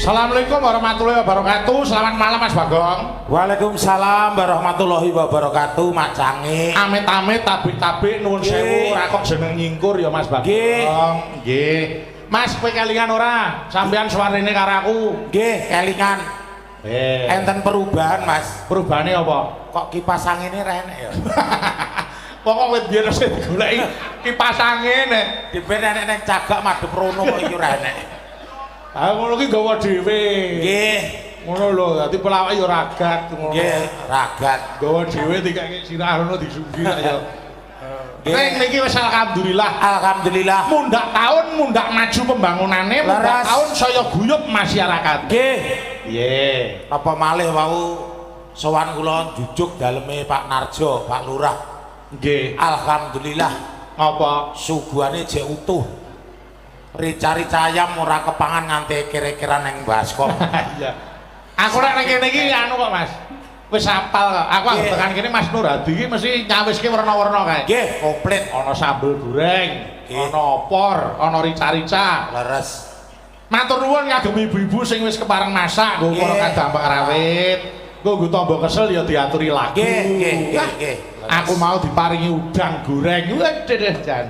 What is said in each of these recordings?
Assalamualaikum warahmatullahi wabarakatuh. Selamat malam Mas Bagong. Waalaikumsalam warahmatullahi wabarakatuh, Mak Cange. Amit-amit tabik-tabik nuwun sewu ora kok jeneng nyingkur ya Mas Bagong. Nggih. Mas kowe kelingan ora? Sampeyan suarane karo aku. Nggih, kelingan. Enten perubahan, Mas. Perubahane apa? Kok kipas angine renek ya? Pokok wit biyen sing digoleki kipas angin nek Diben enek ning cagak madhep rono kok iki ora enek. Ah ngono ki gawa dhewe. Nggih. Ngono lho, dadi pelawak ya ragat ngono. Nggih, ragat. Gawa dhewe dikake sirah ngono disunggi ya. Neng niki wis alhamdulillah. Alhamdulillah. Mundak tahun, mundak maju pembangunane, mundak tahun saya guyub masyarakat. Nggih. Piye? Apa malih wau sowan kula jujuk daleme Pak Narjo, Pak Lurah. Nggih. Alhamdulillah. Apa? Suguhane jek utuh. Rica-rica ayam ora kepangan nganti kira-kira neng baskom. Iya. Aku nek ning kene iki anu kok Mas. Wis apal kok. Aku tekan kene Mas Nur Hadi iki mesti nyawiske warna-warna kae. Nggih, komplit. Ana sambel goreng, ana opor, ana rica-rica. Leres. Matur nuwun kagem ibu-ibu sing wis kepareng masak, nggo para kadampak rawit. Nggo tombo kesel ya diaturi lagu. Nggih. Aku mau diparingi udang goreng. Waduh jan.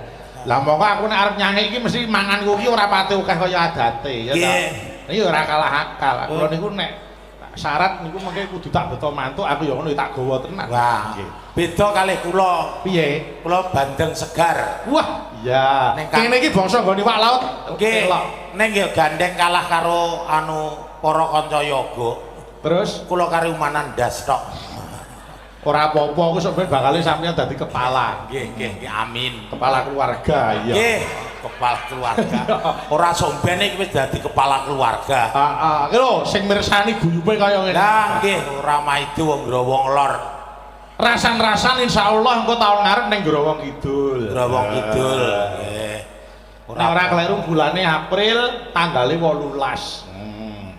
Lah mongko aku nek arep nyanyi iki mesti mangan kuwi ora pati akeh kaya adate ya ta. Iki ora kalah akal. Kula niku nek syarat niku mengke kudu tak beto mantuk aku ya ngono tak gawa tenan. Wah. Beda kalih kula. Piye? Kula bandeng segar. Wah, iya. Kene iki bangsa nggone iwak laut. Nggih. Ning ya gandeng kalah karo anu para kanca yoga. Terus kula karo umanan ndas tok. Ora apa-apa, aku sok ben bakal sampeyan dadi kepala. Nggih, amin. Kepala keluarga, iya. Nggih, kepala keluarga. Ora sombene iki wis dadi kepala keluarga. Heeh. Iki lho sing mirsani guyupe kaya ngene. Lah nggih, ora maido wong Growong Lor. Rasan-rasan insyaallah engko taun ngarep ning Growong Kidul. Growong Kidul. Nggih. Ora kleru bulane April tanggale 18.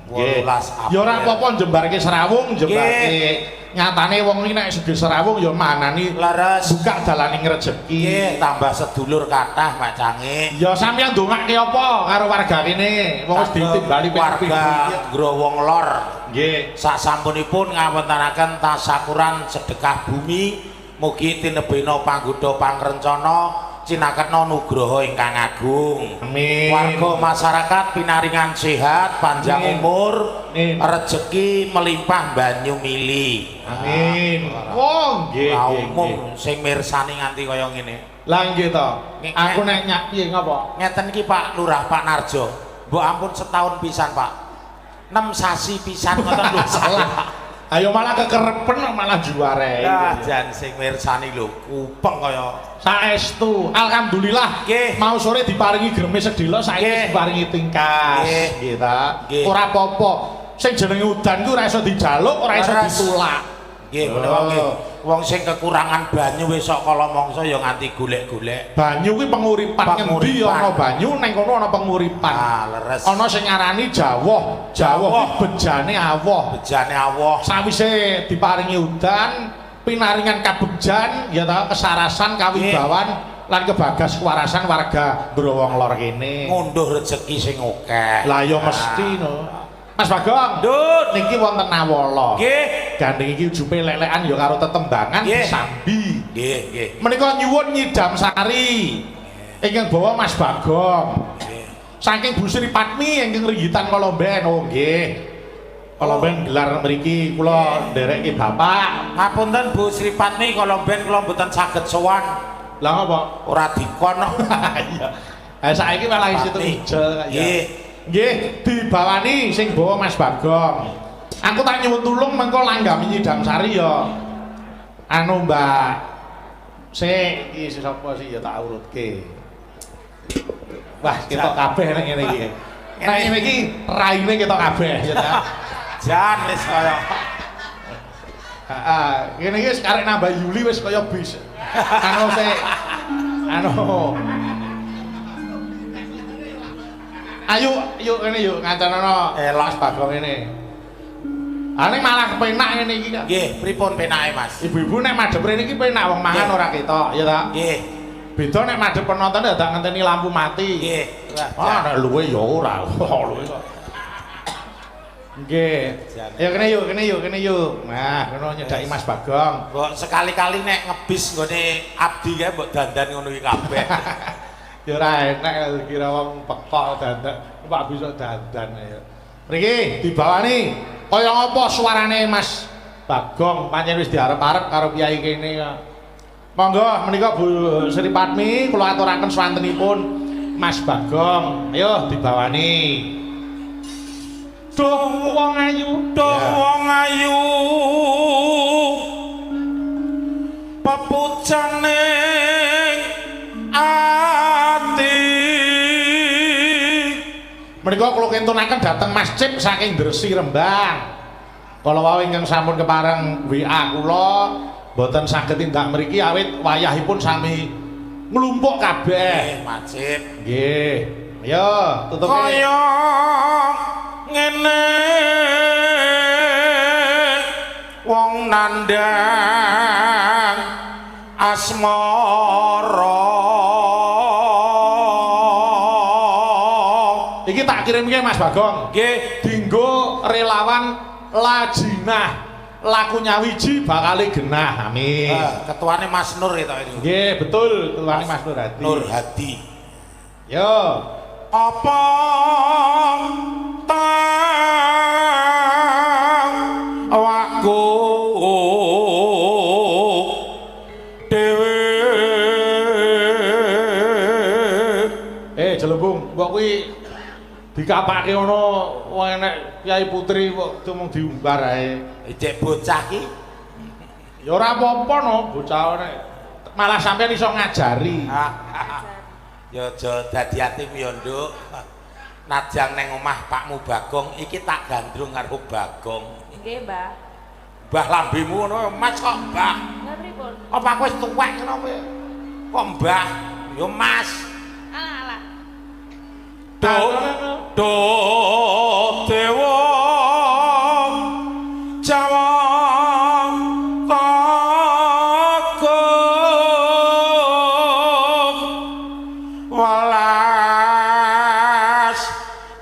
18 April. Ya ora apa-apa jembarke Serawung, jembarke nyatane wong iki nek segi Serawung ya manani laras buka dalaning rezeki. Nggih, tambah sedulur kathah Mak Cange. Ya sampeyan ndongake apa karo warga kene? Wong wis ditimbali warga Growong Lor. Nggih. Sasampunipun ngawontenaken tasakuran sedekah bumi, mugi tinebena panggoda pangrencana cinaketna nugraha ingkang agung. Amin. Warga masyarakat pinaringan sehat, panjang umur, rezeki melimpah banyu mili. Amin. Wong nggih. Umum sing mirsani nganti kaya ngene. Lah nggih to. Aku nek nyak piye ngapa? Ngeten iki Pak Lurah, Pak Narjo. Mbok ampun setahun pisan, Pak. 6 sasi pisan ngoten lho salah. Ayo malah kekerepen malah juara. Ya jan sing mirsani lho kupeng kaya saestu. Alhamdulillah mau sore diparingi greme sedhela saiki diparingi tingkas. Nggih ta. Ora apa-apa. Sing jenenge udan ku ora iso dijaluk, ora iso ditulak. Nggih, menawa nggih. Wong sing kekurangan banyu wis sok kala mangsa ya nganti golek-golek. Banyu kuwi penguripan ngendi ana banyu ning kono ana penguripan. Ah, leres. Ana sing ngarani jawah. Jawah bejane awoh. Bejane awoh. Sawise diparingi udan, pinaringan kabegjan ya ta kesarasan kawibawan lan kebagas kewarasan warga Growong Lor kene. Ngunduh rezeki sing akeh. Lah ya mesti no. Mas Bagong, Ndut, niki wonten Nawala. Nggih. Gandeng iki jupe lelekan ya karo tetembangan sambi. Nggih. Menika nyuwun Nyidam Sari. Ingkang bawa Mas Bagong. Nggih. Saking Bu Sri Padmi ingkang ringgitan Kolomben. Oh nggih. Kolomben gelar mriki kula ndereki Bapak. Ngapunten Bu Sri Padmi Kolomben kula mboten saged sowan. Lah apa? Ora dikon kok. Iya. Ha saiki malah isi ijel kaya. Nggih. Nggih, dibawani sing bawa Mas Bagong. Aku tak nyuwun tulung mengko langgami Nyidam Sari ya. Anu Mbak. Sik iki sapa sih ya tak urutke. Wah, ketok kabeh nek ngene iki. Nek ngene iki raine ketok kabeh ya ta. Jan wis kaya. Heeh, ngene iki wis karek nambah Yuli wis kaya bis. Anu sik anu Ayo, yuk ini yuk ngancanono Mas Bagong ini. Ane malah penak ngene iki kok. Nggih, pripun penake Mas? Ibu-ibu nek madhep rene iki penak wong mangan ora ketok, ya ta? Nggih. Beda nek madhep penonton ya tak ngenteni lampu mati. Nggih. Ah, nek luwe ya ora. Luwe kok. Nggih. Ya kene yuk. Nah, kono nyedaki Mas Bagong. Mbok sekali-kali nek ngebis nggone abdi kae mbok dandan ngono iki kabeh. Ya ora enak kira wong pekok dandan, Pak bisa dandan ya. Mriki dibawani kaya ngapa suarane Mas Bagong pancen wis diarep-arep karo piyai kene ya. Monggo menika Bu Sri Padmi kula aturaken swantenipun Mas Bagong. Ayo dibawani. Duh wong ayu, wong ayu. Pepucane ati. Menika kula kentunaken dhateng Mas Cip saking Dresi Rembang. Kala wau ingkang sampun kepareng WA kula mboten saged tindak mriki awit wayahipun sami nglumpuk kabeh. Mas Cip. Nggih. Ayo tutup kaya ngene wong nandang asmara. Iki tak kirimke Mas Bagong. Nggih, dinggo relawan Lajinah laku nyawiji bakal genah. Amin. Ketuane Mas Nur itu ini. Nggih, betul, ketuane Mas Nur Hadi. Nur Hadi. Yo. Apa tang awakku dhewe Jelembung mbok kuwi dikapake ngono wong enek Kyai Putri kok mung diumbar ae. Cek bocah ki Ya ora apa-apa no, bocah nek malah sampean iso ngajari. Ya aja dadi yatim ya, Nduk. Najang neng omah Pakmu Bagong iki tak gandrung karo Bagong. Nggih, Mbah. Mbah lambemu ngono, Mas kok Mbah? Lha pripun? Apa aku wis tuwek ngono kowe? Kok Mbah? Ya Mas. Alah. Do dewa Jawa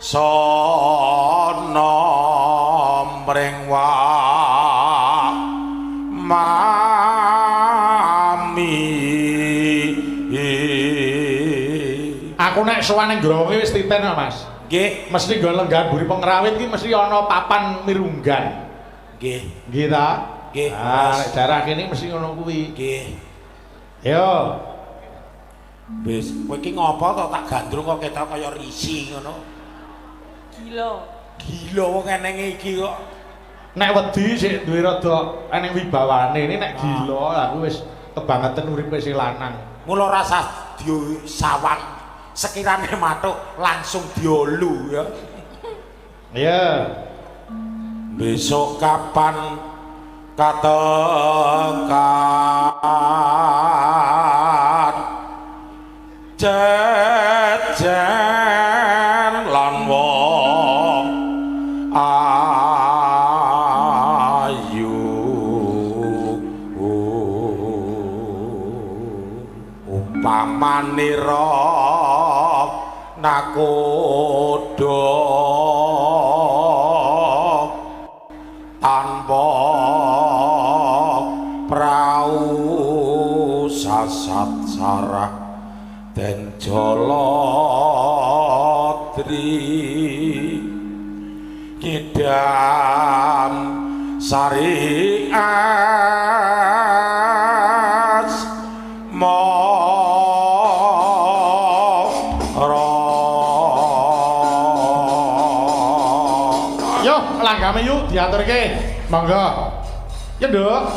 sono mring mami. Aku nek sowan ning growonge wis titen kok, Mas. Nggih, Mesti nggo lenggan buri pengrawit iki mesti ana papan mirunggan. nggih. Nggih ta? Nggih. Ah, nek daerah kene mesti ngono kuwi. Nggih. Yo. Wis, kowe iki ngopo to tak gandrung kok ketok kaya risi ngono. Gila. Gila wong enenge iki kok. Nek wedi sik duwe rada eneng wibawane. Ini nek gila aku wis kebangetan uripe sing lanang. Mula rasa disawang sekirane matuk langsung diolu ya. Iya. Besok kapan katakan jajan lan wong ayu umpamanira nakoda tanpa prau sasat sarah den jolodri kidam sari as Yo, langgame yuk diaturke. Monggo. Ya, Nduk.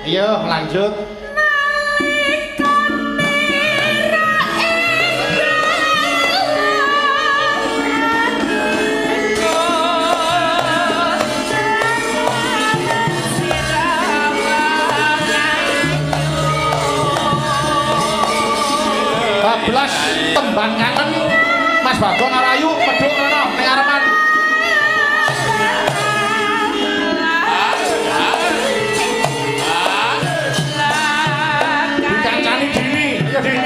Ayo lanjut. Belas tembang kangen Mas Bagong Arayu medhuk rono ning arepan. Dikancani diri, ayo Dik.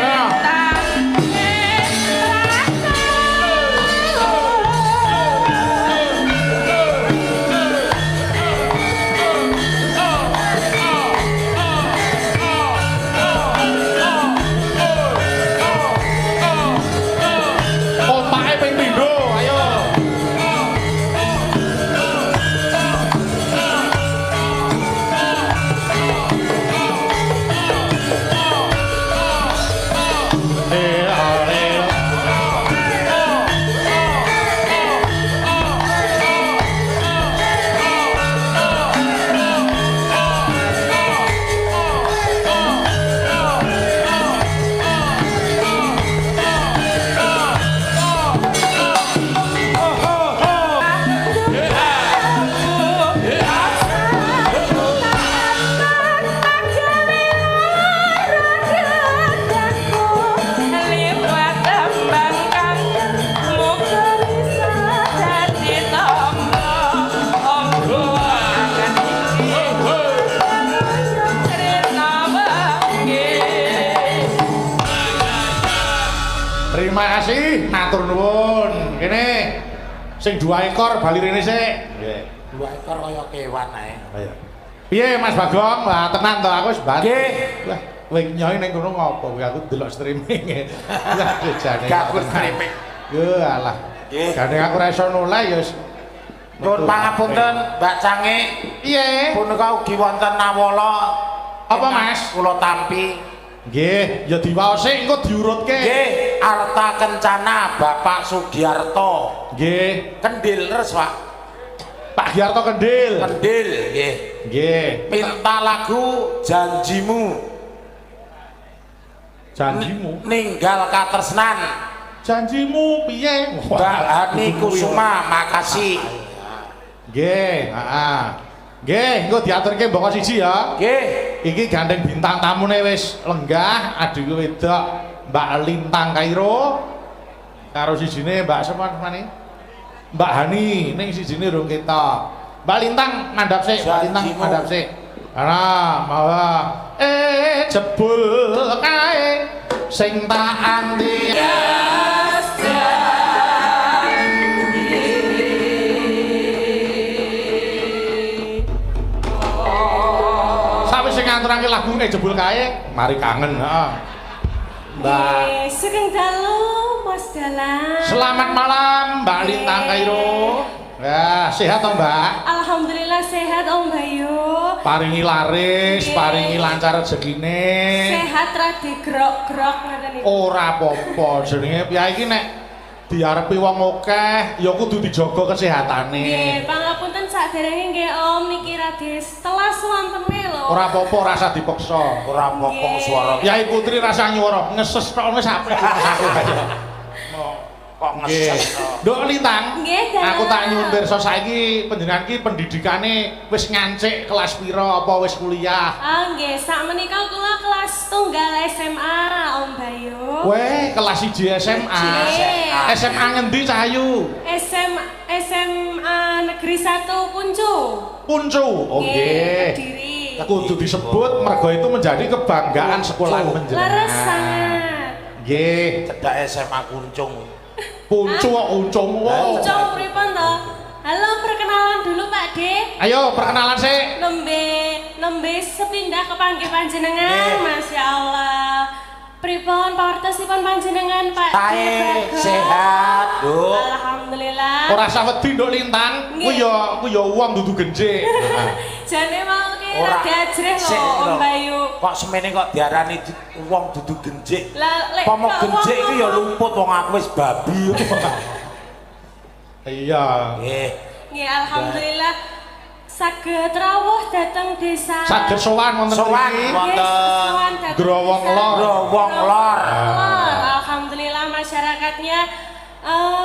Terima kasih, matur nuwun. Kene sing 2 ekor bali rene sik. Nggih. 2 ekor kaya kewan ae. Ayo. Piye Mas Bagong? Wah, tenan to aku wis bali. Nggih. Wah, kowe nyoi ning kono ngopo? Kowe aku delok streaming. Lah jane. Gak streaming. Yo alah. Nggih. Gane aku ora iso noleh ya wis. Nuwun pangapunten Mbak Cange. Piye? Punika ugi wonten nawala. Apa Mas? Kula tampi. Nggih, ya diwaos sik engko diurutke. Nggih, Arta Kencana Bapak Sugiarto. Nggih. Kendil res, Pak. Pak Giarto Kendil. Kendil, nggih. Nggih. Minta lagu Janjimu. Janjimu. Ninggal katresnan. Janjimu piye? Mbak Hani Kusuma, makasih. Nggih, heeh. Nggih, engko diaturke mboko siji ya. Nggih. Iki gandeng bintang tamune wis lenggah, adik wedok Mbak Lintang Kairo. Karo sijine Mbak Semane. Mbak Hani ning sijine rung ketok. Mbak Lintang mandhap sik, Mbak Lintang mandhap sik. Ana, mawa jebul kae sing tak anti. Sing ngaturake lagu jebul kae, mari kangen, heeh. Mbak. Sugeng dalu Mas Dalang. Selamat malam Mbak Lintang Kairo. Ya, sehat toh Mbak? Alhamdulillah sehat Om Bayu. Paringi laris, paringi lancar rezekine. Sehat ra digrok-grok ngoten niku. Ora apa-apa, jenenge piye iki nek diarepi wong akeh ya kudu dijaga kesehatane. Nggih, pangapunten saderenge nggih Om niki Radis telas wantene lho. Ora apa-apa, rasa dipaksa. Ora mokong swara. Yai Putri rasa nyuwara, ngeses tok wis apik aku kaya. Kok ngeses. Nduk Lintang. Nggih, Dalang. Aku tak nyuwun pirsa saiki panjenengan ki pendidikane wis ngancik kelas pira apa wis kuliah? Ah nggih, sakmenika kula kelas tunggal SMA Om Bayu. Weh, kelas 1 SMA. Nggih. SMA ngendi Cahayu? SMA Negeri 1 Puncu. Puncu. Oh nggih. Kediri. Kudu disebut mergo itu menjadi kebanggaan sekolah panjenengan. Leres sangat. Nggih, Cedak SMA Kuncung. Puncu kok uncung. Puncung pripun to? Halo, perkenalan dulu Pak D. Ayo perkenalan sik. Nembe sepindah kepanggih panjenengan. Masya Allah. Pripun pawartosipun panjenengan Pak D? Baik, Bagong? sehat, Duk. Alhamdulillah. Ora usah wedi nduk Lintang. Ku ya wong dudu genjik. Jane mau ki Ora. rada ajrih Sik, lho Om lho. Bayu. Kok semene kok diarani wong dudu genjik. Lah lek Pomo kok genjik wong iki ya lumput wong aku wis babi. Iya. Nggih. Nggih, alhamdulillah. saged rawuh dhateng desa. Saged sowan wonten mriki. Wonten Growong Lor. Growong Lor. Alhamdulillah masyarakatnya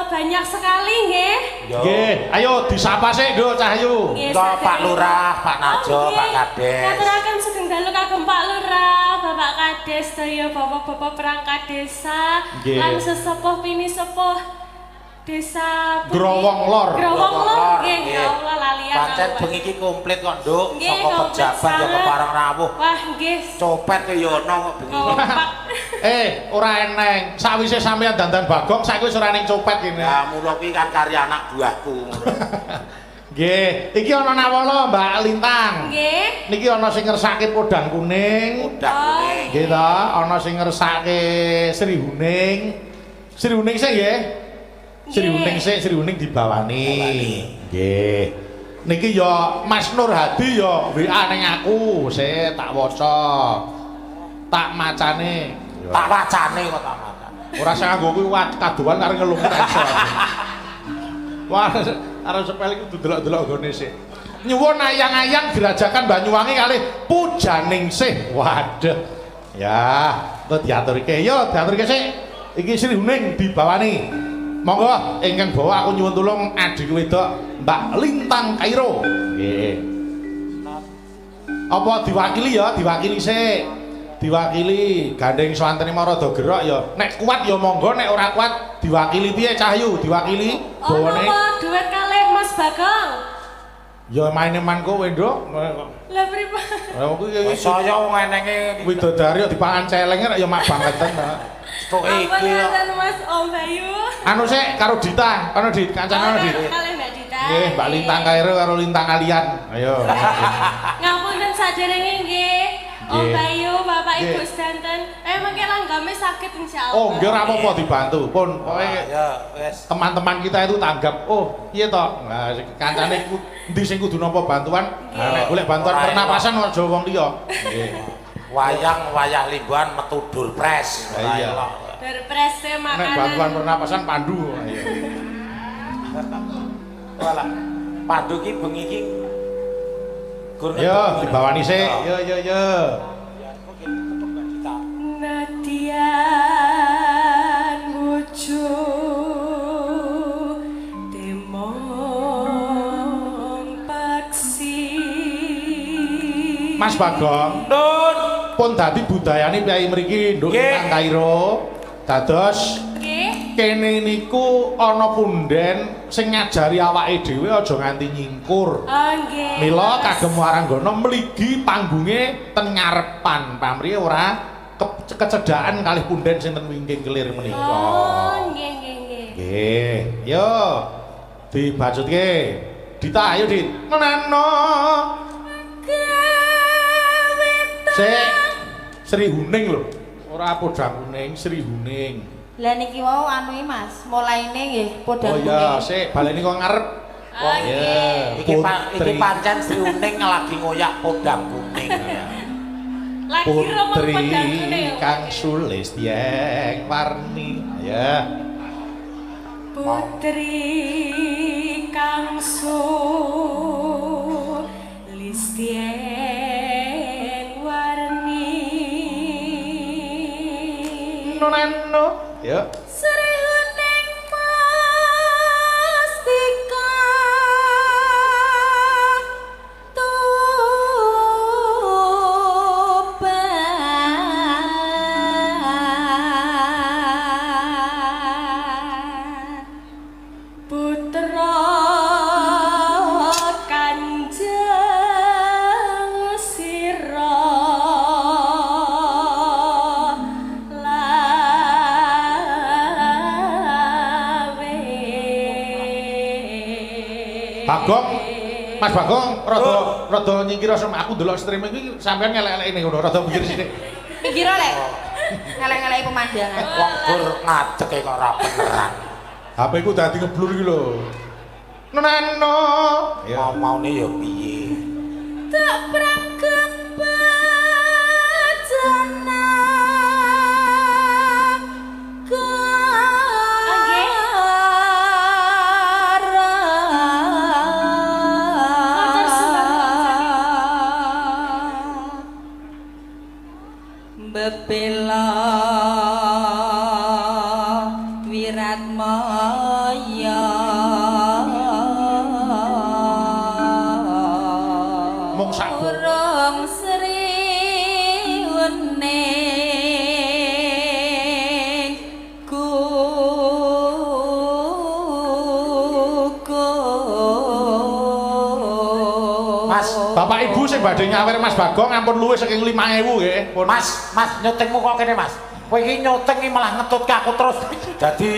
banyak sekali nggih. Nggih, ayo disapa sik Nduk Cahyu. Pak Lurah, Pak Najo, Pak Kades. Katuraken sugeng dalu kagem Pak Lurah, Bapak Kades, sedaya bapak-bapak perangkat desa, lan sesepuh pini sepuh desa Growong Lor. Growong Lor nggih, ya Allah lalian. Pancen bengi iki komplit kok, Nduk. Nggih, Saka pejabat ya kepareng rawuh. Wah, nggih. Copet ke yo ono kok bengi. Kompak. Ora eneng. Sawise sampeyan dandan Bagong saiki wis ora ning copet kene. Ya mula kuwi kan karya anak buahku. Nggih, iki ana nawala Mbak Lintang. Nggih. Niki ana sing ngersake podang kuning. Udah kuning. Nggih ta, ana sing ngersake Sri Huning. Sri Huning sik nggih. Sri Huning sik, Sri Huning dibawani. Nggih. Niki ya Mas Nur Hadi ya WA ning aku, sik tak waca. Tak macane. Tak wacane kok tak macan. Ora sing nganggo kuwi kadoan karo ngelung ta iso. Wah, arep sepel iku delok-delok nggone sik. Nyuwun ayang-ayang dirajakan Banyuwangi kalih Pujaningsih. Waduh. Ya, kok diaturke. Yo, diaturke sik. Iki Sri Huning dibawani. Monggo ingkang bawa aku nyuwun tulung adik wedok Mbak Lintang Kairo. Nggih. Apa diwakili ya? Diwakili sik. Diwakili gandeng swantene marada gerak ya. Nek kuat ya monggo, nek ora kuat diwakili piye Cahyu? Diwakili bawane. Apa duet kalih Mas Bagong? Ya maine man kowe, Nduk. Lah pripun? Lah kuwi Saya wong enenge widodari kok dipangan celenge ya mak bangeten. Stok iki. Ampun Mas Om Bayu. Anu sik karo Dita, ana Dit, kancane ana Dit. Kalih Mbak Dita. Nggih, Mbak Lintang Kairo karo Lintang Kalian. Ayo. Ngapunten saderenge nggih. Om Nggih. Bayu, Bapak Ibu Nggih. sedanten. Mengke langgame sakit insyaallah. Oh, nggih ora apa-apa dibantu. Pun pokoke Ya, wis. teman-teman kita itu tanggap, oh iya toh, nah kancane endi sing kudu nampa bantuan, nah, nek golek bantuan Ora pernapasan aja wong liya. Nggih. Wayah limbuhan metu durpres. Iya. Berprese Nek makanan. bantuan pernapasan pandu. Ayo. Walah. Pandu ki bengi ki gur Yo dibawani sik. Yo yo yo. Nadian wujud temong paksi. Mas Bagong, Nun. pun dadi budayane piyai mriki Nduk Nggih. Lintang Kairo. Dados Nggih. kene niku ana punden sing ngajari awake dhewe aja nganti nyingkur. Oh nggih. Mila kagem waranggana mligi panggunge ten ngarepan. Pamrih ora kecedhakan kalih punden sinten wingking kelir menika. Oh nggih nggih nggih. Nggih. Yo. Dibacutke. Dita ayo Dit. Menano. Sik. Sri Huning lho. Ora podang kuning, Sri Huning. Lah niki wau anu Mas, mulaine nggih podang Oh iya, sik baleni kok ngarep. Oh Iya. Iki pancen Sri Uning lagi ngoyak podang kuning. Lagi romo Putri pedang kuning. Kang Sulistyeng Warni. Ya. Putri Kang Sulistyeng Warni. Nonano. Ya. Sri Huning Mustika Tuban Putra Kanjeng Sira Bagong. Mas Bagong rada nyingkir sama aku ndelok streaming iki sampean ngelek-elek ini ngono rada mikir sithik. Mikir oleh. Ngelek-ngeleki pemandangan. Wong gur ngadeg kok ora beneran. HP ku dadi ngeblur iki lho. Nonano. Ya. Maune ya piye? tak praket bajana bebela wiratmaya mung sak urung sriwening Mas, Bapak Ibu sing badhe nyawer Mas Bagong ampun luwih saking 5.000 nggih. Mas, nyutingmu kok kene, Mas. Kowe iki nyuting iki malah ngetutke aku terus. Dadi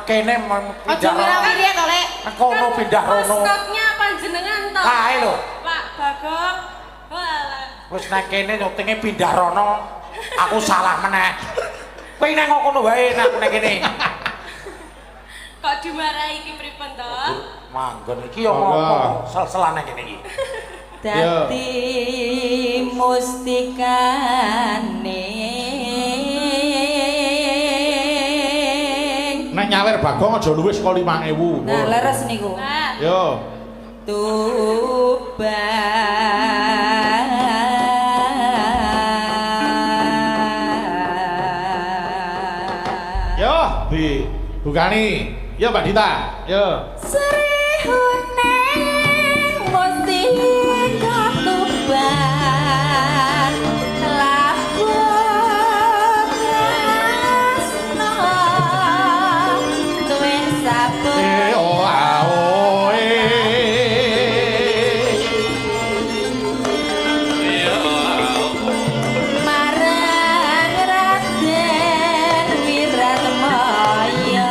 kene aja mirawiri to lek kono pindah rono. Stoknya panjenengan to. Kae lho. Pak Bagong. Walah. Wis nek kene nyutinge pindah rono. Aku salah meneh. Kowe nang kono wae nek kene. Kok dimarahi iki pripun to? Manggon iki yo ngomong sel-selane kene iki. dadi mustikane Nek nyawer Bagong aja luwih saka 5.000. nah leres niku Nah, Yo. Yo, Bukani. Yo Mbak Dita. Yo. Srihuneng mustika tuban labur tresno tuwe saben Oh ao marang Raden Wiratmaya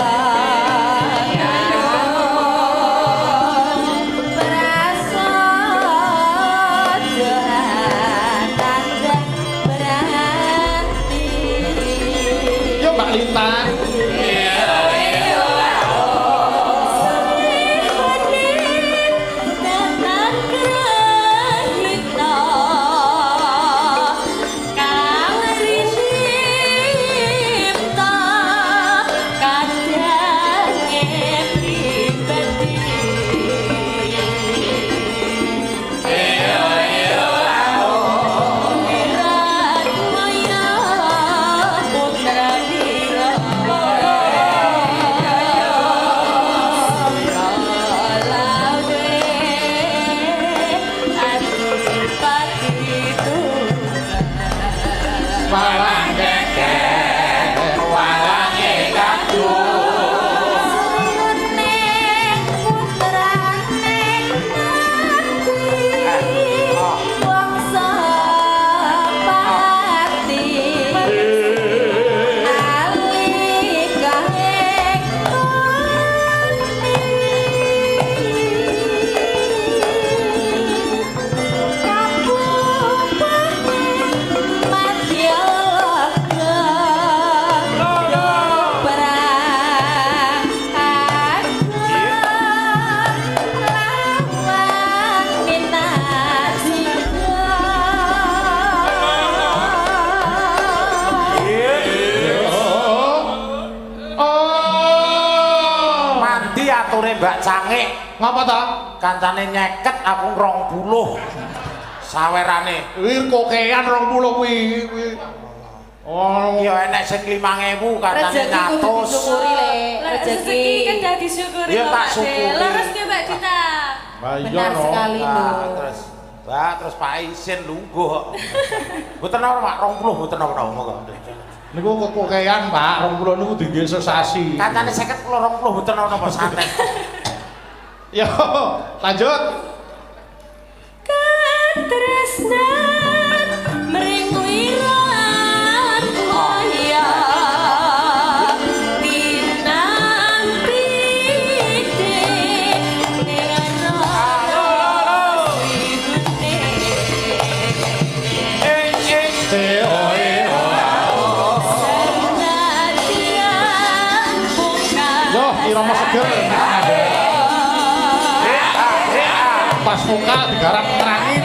Yo Mbak Lintang. Mbak Cangik Ngapa ta? kancane nyeket aku 20 sawerane Wir kokean 20 kuwi. Oh, ya enek sing 5.000 kancane nyatus disyukuri le rezeki kan dadi syukuri Iya, kok, tak Pak De. syukuri. Leres ki Mbak Dita. benar sekali lho terus Pak Isin lungguh mboten ora Mak 20 mboten ora monggo niku kokean Pak, 20 niku diengge sesasi. kancane 50 kula 20 mboten ana apa santai Yo, lanjut. Katresnan mring Wiratmaya tinanti Yo, irama seger. Pas vokal digarap nerangin.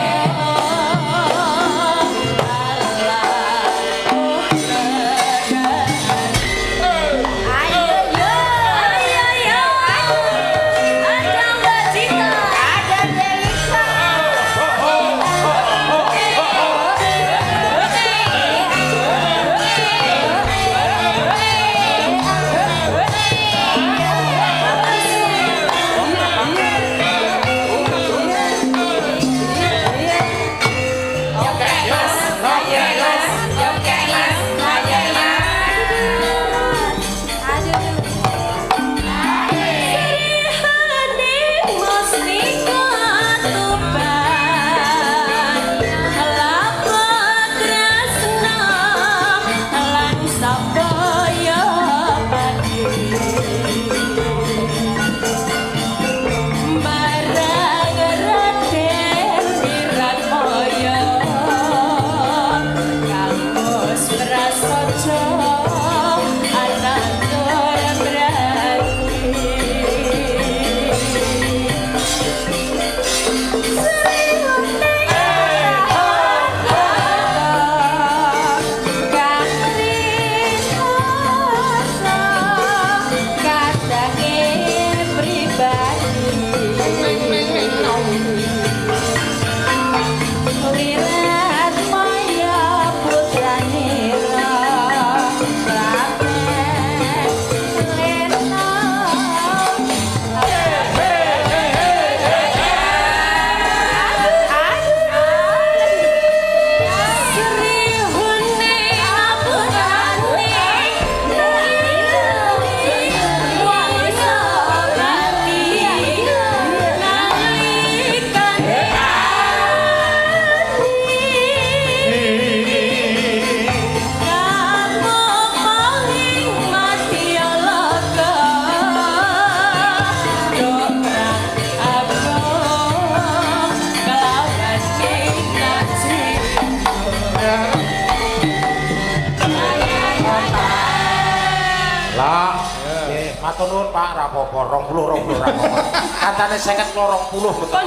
matur nuwun Pak, ra apa-apa 20 ra apa-apa. Katane 50 20 betul. Kon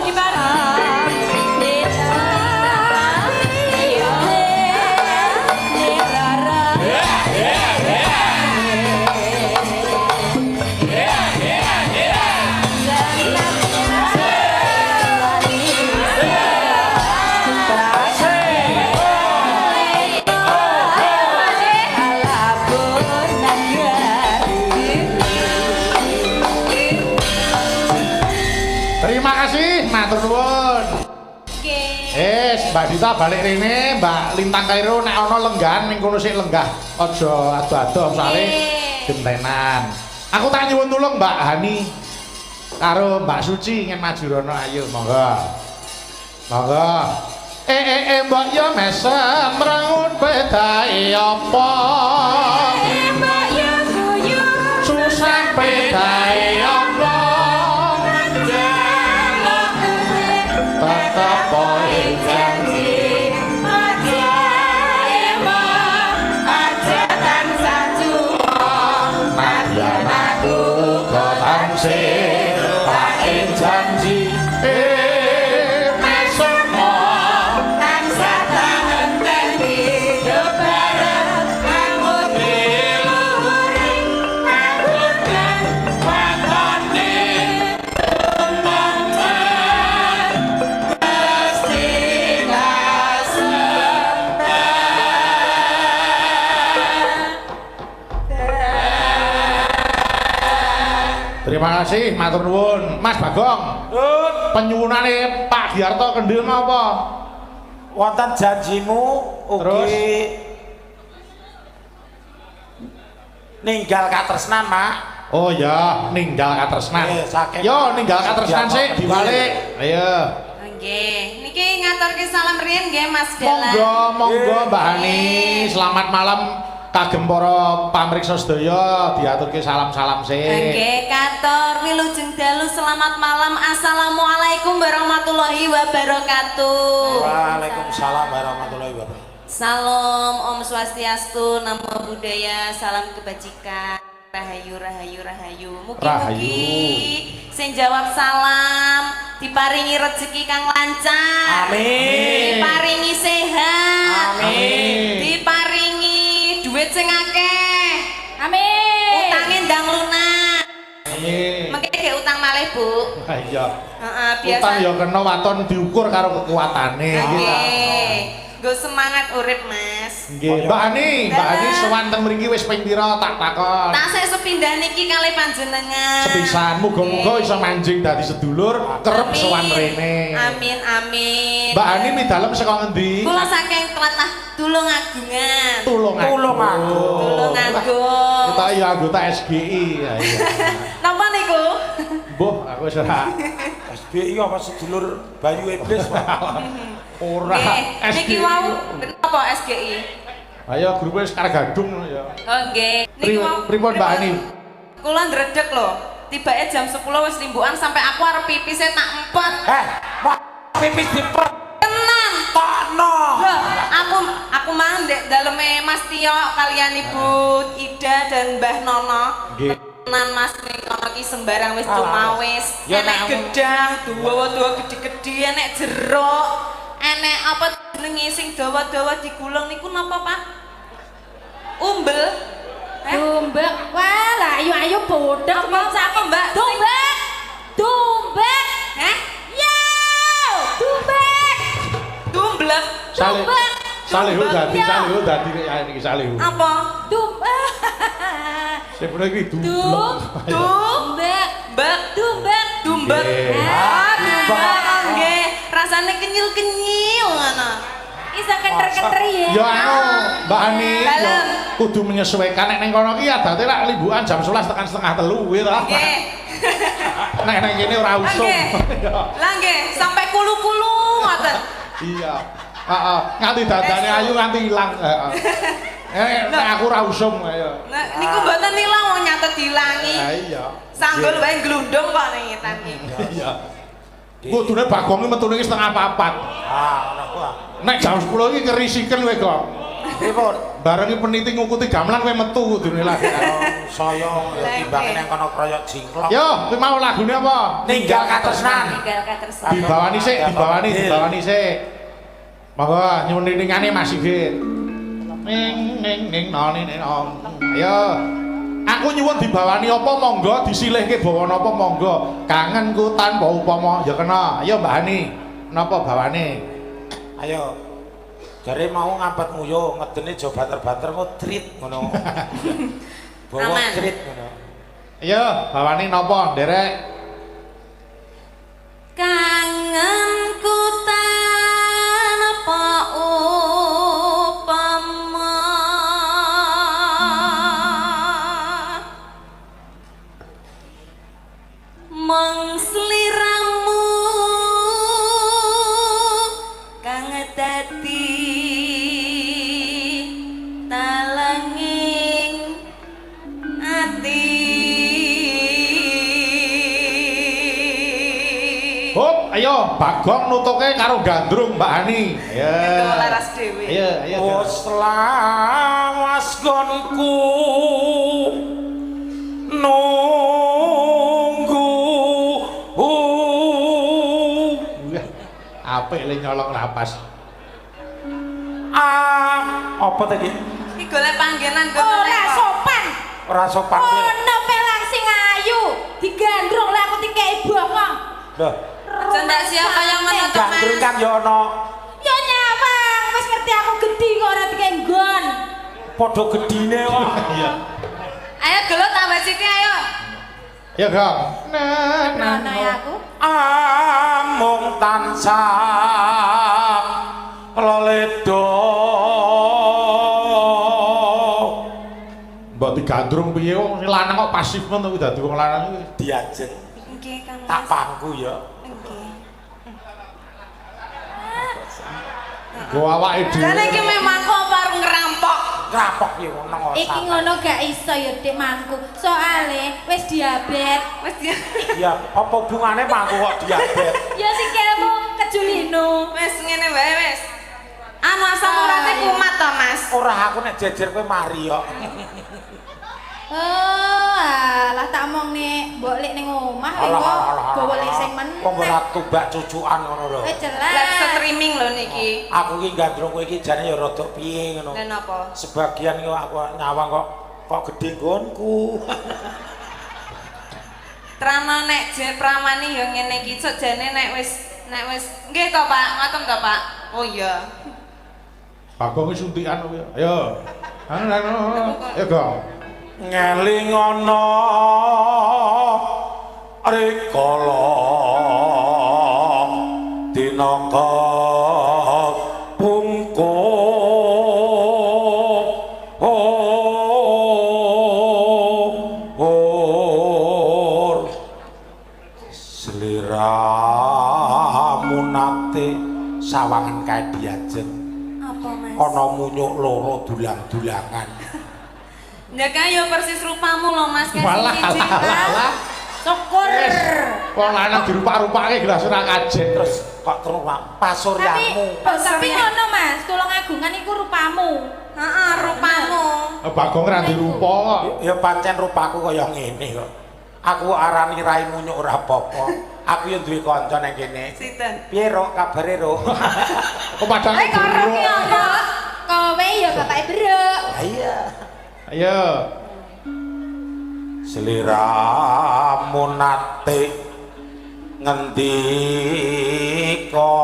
Terima kasih, matur nuwun. Mbak Dita balik rene, Mbak Lintang Kairo nek ana lenggahan ning kono sik lenggah. Aja ado-ado soalé gentenan. Aku tak nyuwun tulung Mbak Hani karo Mbak Suci ingin maju rono, ayo monggo. Monggo. Mbok yo mesem rangut bedae apa? Mbok yo guyu Susah bedae apa? Tetep poe janji aja emang aja tansah Nadyan aku kok tansih pakai janji mesemo tansah tak enteni hidup bareng anggut diluhuri anggut dan watoni Terima kasih, matur nuwun. Mas Bagong, penyuwunane Pak Giarto kendel napa? Wonten janjimu ugi ninggal katresnan, Mak. Oh ya, ninggal katresnan. Saking Yo ninggal katresnan sih dibalik. Ayo. Nggih, niki ngaturke salam riyin nggih Mas Dela. Monggo Mbak Hani, selamat malam kagem para pamriksa sedaya, diaturke salam-salam sih. Nggih, katur wilujeng dalu selamat malam. Assalamualaikum warahmatullahi wabarakatuh. Waalaikumsalam warahmatullahi wabarakatuh. Salam Om Swastiastu, Namo Buddhaya, salam kebajikan. Rahayu rahayu rahayu. Mugi-mugi sing jawab salam diparingi rezeki kang lancar. Amin. Diparingi sehat. Amin. Diparingi duit sing akeh. Amin. Utange ndang lunak. Amin. Mengke utang malih, Bu. Ha iya. Heeh, biasa. Utang ya kena waton diukur karo kekuatane gitu. Nggih. Nggo semangat urip, Mas. Nggih, Mbak Hani sowan teng mriki wis ping pira tak takon. Tasih sepindah niki kalih panjenengan. Sepisan muga-muga iso manjing dadi sedulur kerep Amin. sowan rene. Amin amin. Mbak Hani mi dalem saka ngendi? Kula saking tlatah Tulungagungan. Tulungagung. Tulungagung. Kita ya anggota SGI. Ya, iya. Napa niku? Mbah, aku wis ora. SBI apa sedulur Bayu Iblis, Pak? Ora. Nggih, niki wau napa SGI? Ayo grup wis Kargadung ya. Oh nggih. Niki wau. Pripun Mbak Hani? Kula ndredeg lho. Tibake jam 10 wis limbukan sampai aku arep pipis tak empet. Mak pipis dipet. Tenan. Takno. Loh, aku mang ndek daleme Mas Tio kalian Ibu Ida dan Mbah Nono. Nggih. Tenan Mas ning kono ki sembarang wis cuma wis. Ya, Enek nek gedang, dawa-dawa gede-gede, enek jeruk, enek apa jenenge sing dawa-dawa digulung niku napa, Pak? Umbel. Tumbek. Wah, lah ayo bodhok Apa, Mbak? Tumbek. Tumbek. Heh? Yo! Tumbek. Tumblek. Salihu dadi ya niki Salihu. Apa? Tumbek. Sing punika iki Tumbek. Tumbek. Tumbek. Tumbek. Nggih. Ah, tumbek. Nggih, rasane kenyil-kenyil ngono. Isa kenter-kenter ya. Ya anu, Mbak Hani, ya Dalem. kudu menyesuaikan nek ning kono ki adate lak limbukan jam 11 tekan setengah 3 kuwi to. Nggih. Nek nang kene ora usum. Nggih. Lah nggih, sampai kulu-kulu ngoten. Iya. Heeh, nganti dadane ayu nganti ilang, heeh. Nek aku ora usum ayo. Nah, niku mboten ilang wong nyatet dilangi. Ha iya. Sanggul wae glundung kok ning ngetan iki. Iya. Kudune Bagong iki metune setengah 4. Ah, ngono kuwi. Nek jam 10 iki kerisiken kowe kok. Pripun? Barengi peniti ngukuti gamelan kowe metu kudune lagi. Saya timbangane nang kono kroyok jingklok. Yo, kuwi mau lagune apa? Ninggal katresnan. Tinggal katresnan. Dibawani sik. Monggo nyuwun ningane Mas Sigit. Ning noni. Ayo. Aku nyuwun dibawani apa monggo, disilihke bawa napa monggo. Kangenku tanpa upama ya kena. Ayo Mbak Hani. Napa bawane? Ayo. Jare mau ngampet nguyu ngedene aja banter-banter kok trit ngono. Bawa trit ngono. Ayo, bawane napa, Derek? Kangenku tanpa upama mengsliramu kang dadi talanging ati. Hop, ayo Bagong nutuke karo gandrung Mbak Hani. Ayo. Laras dhewe. Ayo. Wes lawas gonku nunggu. Apik le nyolong napas. Apa tadi? Iki golek panggenan Ora sopan. Ora sopan. Ono pelang sing ayu, digandrung lah aku dikei bokong. Loh, aja ndak siapa yang ngono to, Mas. gandrung kan ya ana. Ya nyawang, wis ngerti aku gedhi kok ora dikei nggon. Padha gedine kok. Iya. Ayo gelut tambah sithik ayo. Ya, Gong. Nono ya aku. Amung tansah leledo. Mbok digandrung piye wong lanang kok pasif ngono kuwi dadi wong lanang iki. Diajeng Nggih, Kang. tak pangku ya. Nggih. Go awake dhewe. Jane iki memang kok baru ngerampok. Ngrapok piye wong nang Iki ngono gak iso ya Dik mangku. Soale wis diabet. Wis dia. Ya apa hubungane mangku kok diabet? Ya sikilmu kejulino. Wis ngene wae wis. Anu asam urate kumat to, Mas. Ora aku nek jejer kowe mari kok. Oh, alah tak omong nek mbok lek ning omah engko gowo leseng meneh. Kok ora tubak cucukan ngono lho. Jelas. Live streaming lho niki. Aku iki gandrung kowe iki jane ya rada piye ngono. Lha napa? Sebagian kok aku nyawang kok gedhe nggonku. Trama nek jen pramani ya ngene iki jane nek wis nggih to Pak, ngoten to Pak. Oh iya. Bagong wis suntikan kuwi. Ayo. Ayo, Gong. Ngeling ana rikala dinaka pungkur sliramu nate sawangan kae diajeng Apa Mas? ana munyuk loro dulang-dulangan. Ya kaya persis rupamu lho Mas kasih Walah, izin. walah. Syukur. Wong lanang dirupak-rupake gelas ora kajen Terus kok terus pasuryamu. Tapi ngono Mas, tulung agungan iku rupamu. Heeh, rupamu. Bagong ora dirupa kok. Ya pancen rupaku kaya ngene kok. Aku arani rai munyuk ora apa-apa. Aku ya duwe kanca nang kene. Sinten? Piye Rok kabare Rok? Kok padang Karo ki ono. Kowe ya bapake Bruk. Iya. Ayo. Sliramu nate ngendika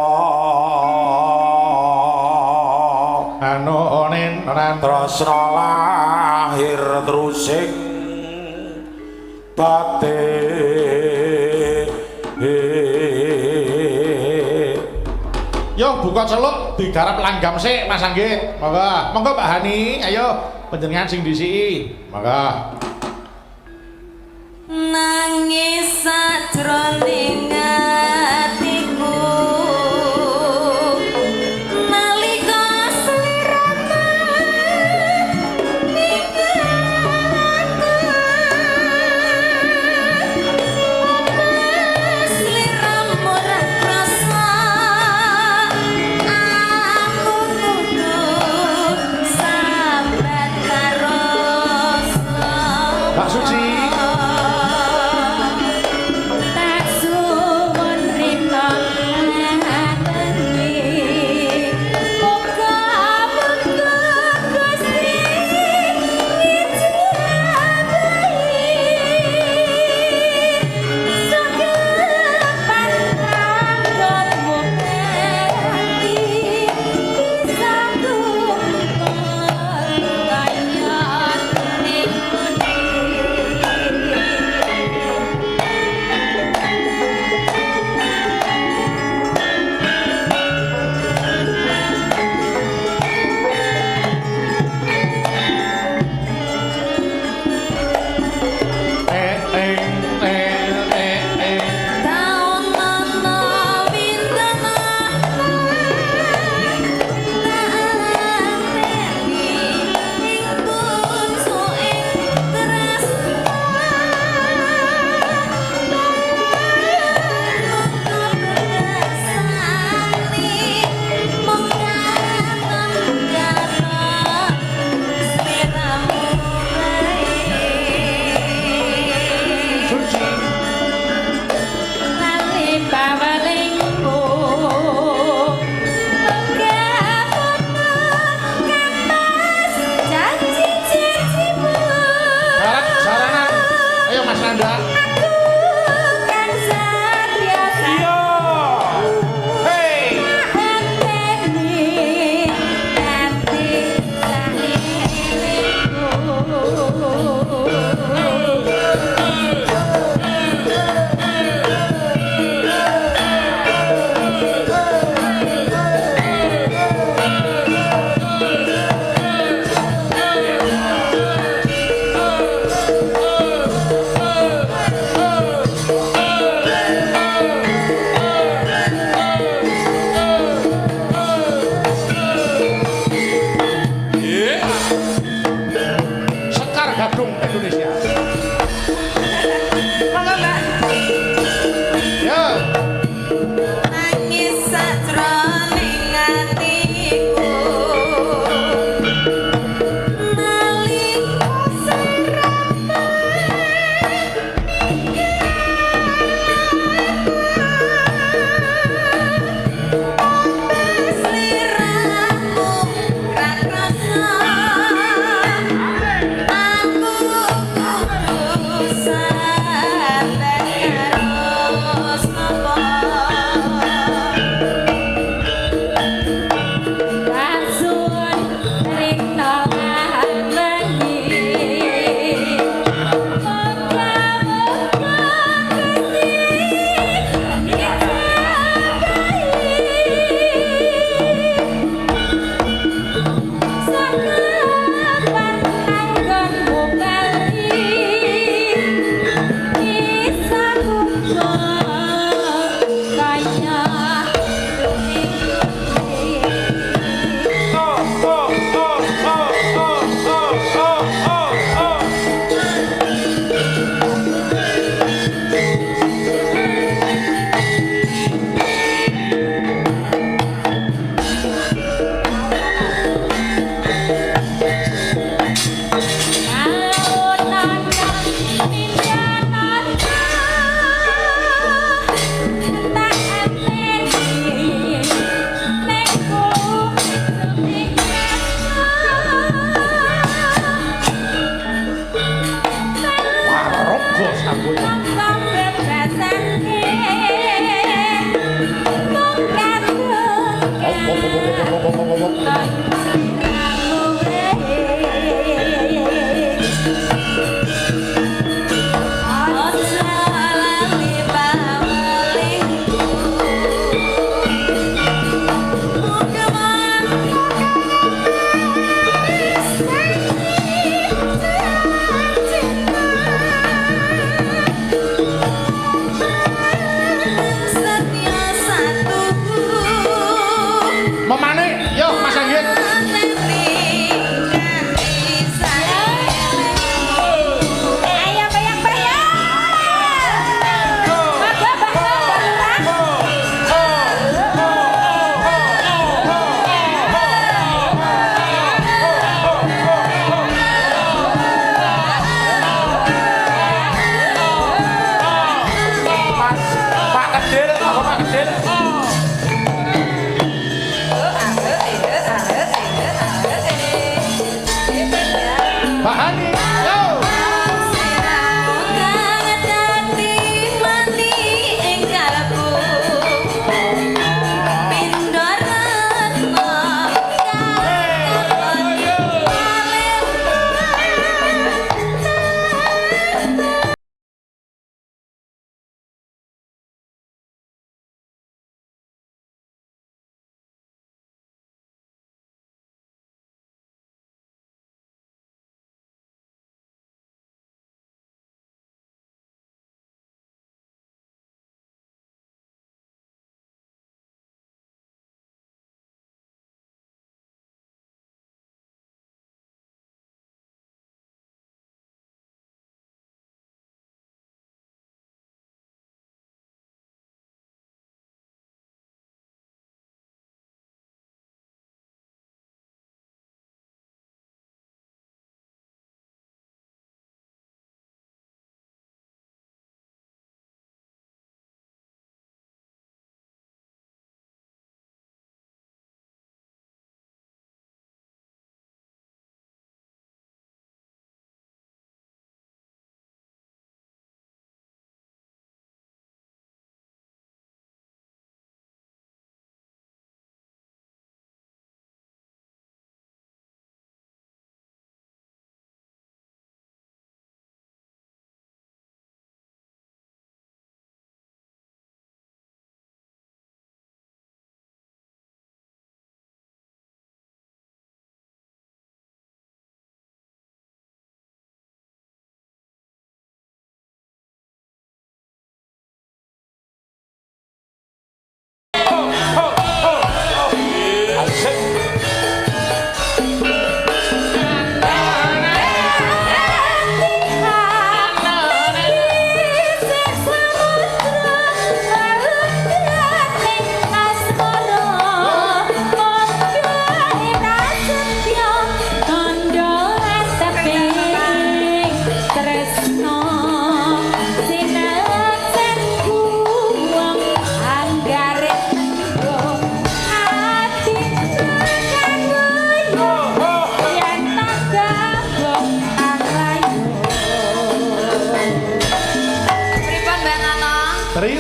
Anu onen tresna lahir trusing batin. Yo buka celup digarap langgam sik Mas Anggit. Monggo, monggo Mbak Hani, ayo panjenengan sing disiki. Monggo. Nangis sajroning atiku nalika sliramu ninggalku sliramu ora krasa aku kudu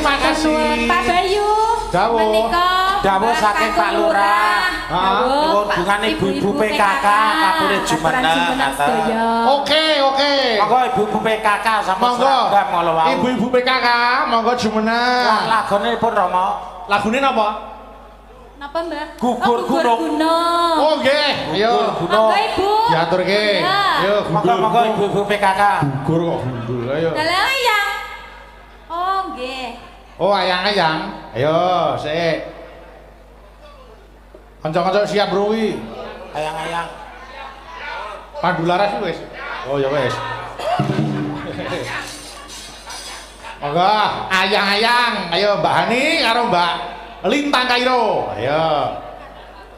makasih. Pak Bayu. Dawuh. Menika Dawuh saking Pak Lurah. Dawuh. Hubungan ibu-ibu PKK kapure jumeneng ngaten. Oke. Monggo ibu-ibu PKK sama Monggo. seragam ngono wae. Ibu-ibu PKK, monggo jumeneng. Lagone pun Rama. Lagune napa? Napa, Mbak? Gugur gunung. Gunung. Oh nggih, ayo. Gunung. Monggo Ibu. Diaturke. Ya. Ayo Monggo ibu-ibu PKK. Gugur kok gundul, ayo. Dalah ayang. Oh, nggih. Oh, ayang-ayang. Ayo, sik. Kanca-kanca siap ruwi. Ayang-ayang. Pandu laras wis. Oh ya wis. Monggo, ayang-ayang. Ayo Mbak Hani karo Mbak Lintang Kairo. Ayo.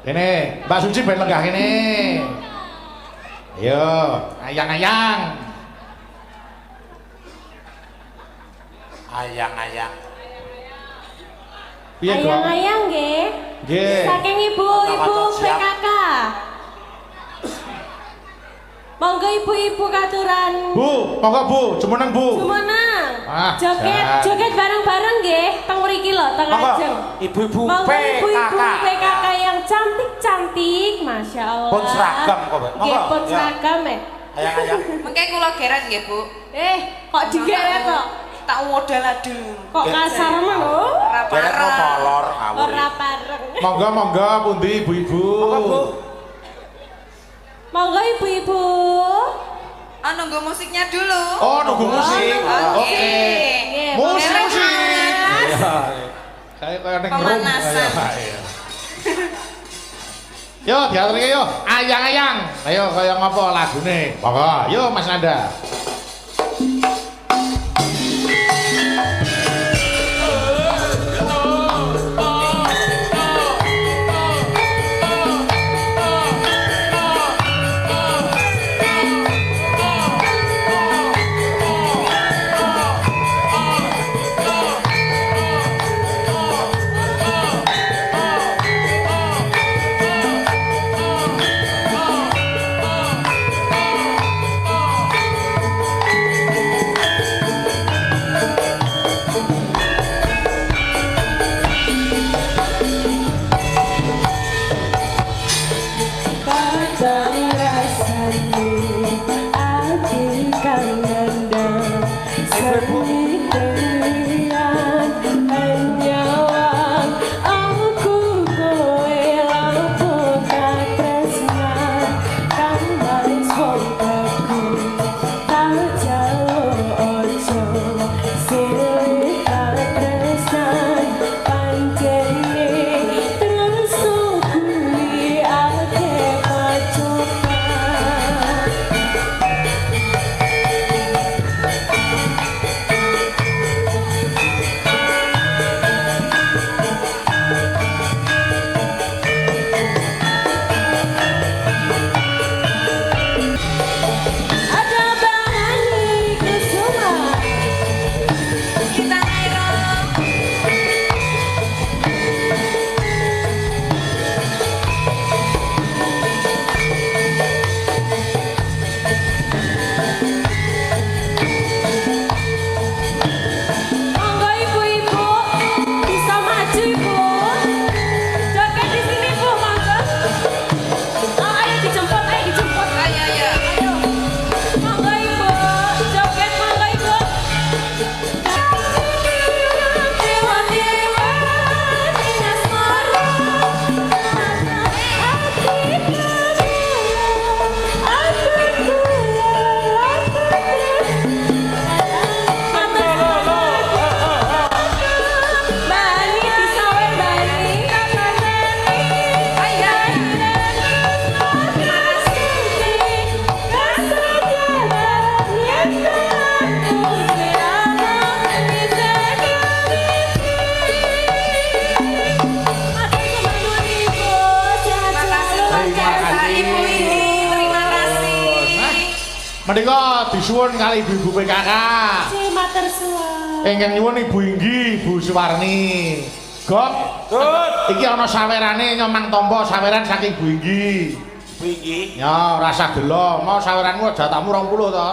Kene, Mbak Suci ben lenggah kene. Ayo, ayang-ayang. Ayang-ayang. Piye, Dok? Ayang-ayang nggih. Nggih. Saking ibu-ibu Siap. PKK. Monggo ibu-ibu katuran. Bu, monggo Bu, jumeneng Bu. Jumeneng. Ah, Joget, jan. joget bareng-bareng nggih. Teng mriki lho, teng Monggo ajeng. ibu-ibu Monggo ibu-ibu PKK. PKK yang cantik-cantik, Masya Allah. Pun seragam kok, Mbak. Nggih, Monggo, pun ya. seragam Ayang-ayang. Mengke kula geret nggih, Bu. kok digeret kok? Tak modal aduh. Kok kasar men lho? Ora Derek parah. molor ngawur. Ora pareng. Monggo pundi ibu-ibu. Monggo, Bu. Monggo ibu-ibu. Ah, nunggu musiknya dulu. Oh, nunggu musik. Oke. Nggih, Musik. boleh, Musik. Mas. Iya. Kayak ning room. Pemanasan. Ayo. Yo, diaturke yo. Ayang-ayang. Ayo kaya ngapa lagune? Monggo, yo Mas Nanda. Menika disuwun kali ibu-ibu PKK. Si matur suwun. Ingkang nyuwun Ibu Inggi, Bu Suwarni. Gok, iki ana sawerane nyomang tampa saweran saking Bu Inggi. Bu Inggi. Ya, rasa gelo. Mau saweranmu aja tamu 20 to.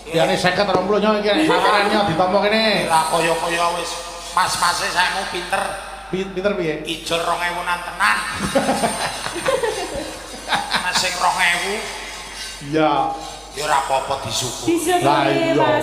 Diane 50 20 nyo iki nek sawerannya ditampa kene. Lah kaya-kaya wis mas-mase saemu pinter. Pinter piye? Ijol 2000-an tenan. Nah sing 2000 Iya. ya ora apa-apa disukur. Disyukuri, Mas.